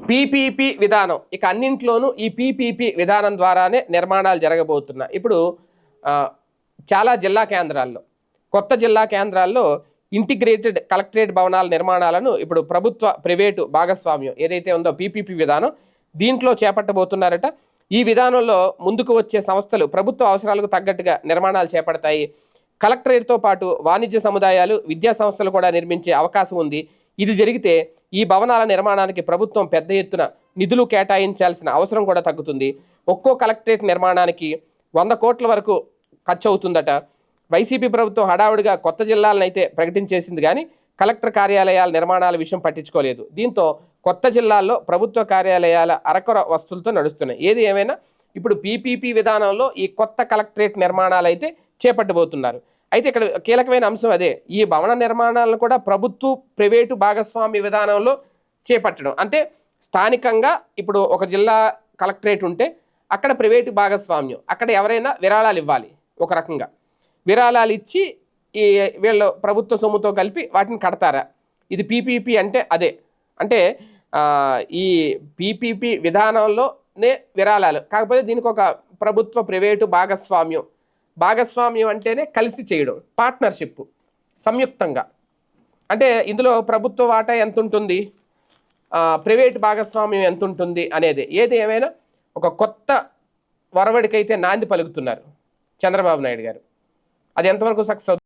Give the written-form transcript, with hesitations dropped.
PPP విధానం ఇక అన్నింట్లోనూ ఈ పీపీపీ విధానం ద్వారానే నిర్మాణాలు జరగబోతున్నాయి. ఇప్పుడు చాలా జిల్లా కేంద్రాల్లో, కొత్త జిల్లా కేంద్రాల్లో ఇంటిగ్రేటెడ్ కలెక్టరేట్ భవనాల నిర్మాణాలను ఇప్పుడు ప్రభుత్వ ప్రైవేటు భాగస్వామ్యం ఏదైతే ఉందో పీపీపీ విధానం దీంట్లో చేపట్టబోతున్నారట. ఈ విధానంలో ముందుకు వచ్చే సంస్థలు ప్రభుత్వ అవసరాలకు తగ్గట్టుగా నిర్మాణాలు చేపడతాయి. కలెక్టరేట్తో పాటు వాణిజ్య సముదాయాలు, విద్యా సంస్థలు కూడా నిర్మించే అవకాశం ఉంది. ఇది జరిగితే ఈ భవనాల నిర్మాణానికి ప్రభుత్వం పెద్ద ఎత్తున నిధులు కేటాయించాల్సిన అవసరం కూడా తగ్గుతుంది. ఒక్కో కలెక్టరేట్ నిర్మాణానికి 100 కోట్ల వరకు ఖర్చు అవుతుందట. వైసీపీ ప్రభుత్వం హడావుడిగా కొత్త జిల్లాలను అయితే ప్రకటించేసింది, కానీ కలెక్టర్ కార్యాలయాల నిర్మాణాల విషయం పట్టించుకోలేదు. దీంతో కొత్త జిల్లాల్లో ప్రభుత్వ కార్యాలయాల అరకొర వస్తువులతో నడుస్తున్నాయి. ఏది ఏమైనా ఇప్పుడు పీపీపీ విధానంలో ఈ కొత్త కలెక్టరేట్ నిర్మాణాలు అయితే చేపట్టబోతున్నారు. అయితే ఇక్కడ కీలకమైన అంశం అదే, ఈ భవన నిర్మాణాలను కూడా ప్రభుత్వ ప్రైవేటు భాగస్వామ్య విధానంలో చేపట్టడం. అంటే స్థానికంగా ఇప్పుడు ఒక జిల్లా కలెక్టరేట్ ఉంటే అక్కడ ప్రైవేటు భాగస్వామ్యం, అక్కడ ఎవరైనా విరాళాలు ఇవ్వాలి. ఒక రకంగా విరాళాలు ఇచ్చి ఈ వీళ్ళు ప్రభుత్వ సొమ్ముతో కలిపి వాటిని కడతారా? ఇది పీపీపీ అంటే అదే. అంటే ఈ పీపీపీ విధానంలోనే విరాళాలు, కాకపోతే దీనికి ఒక ప్రభుత్వ ప్రైవేటు భాగస్వామ్యం అంటేనే కలిసి చేయడం, పార్ట్నర్షిప్, సంయుక్తంగా. అంటే ఇందులో ప్రభుత్వ వాటా ఎంత ఉంటుంది, ప్రైవేటు భాగస్వామ్యం ఎంత ఉంటుంది అనేది. ఏది ఏమైనా ఒక కొత్త వరవడికైతే నాంది పలుకుతున్నారు చంద్రబాబు నాయుడు గారు. అది ఎంతవరకు సక్సెస్ అవుతుంది?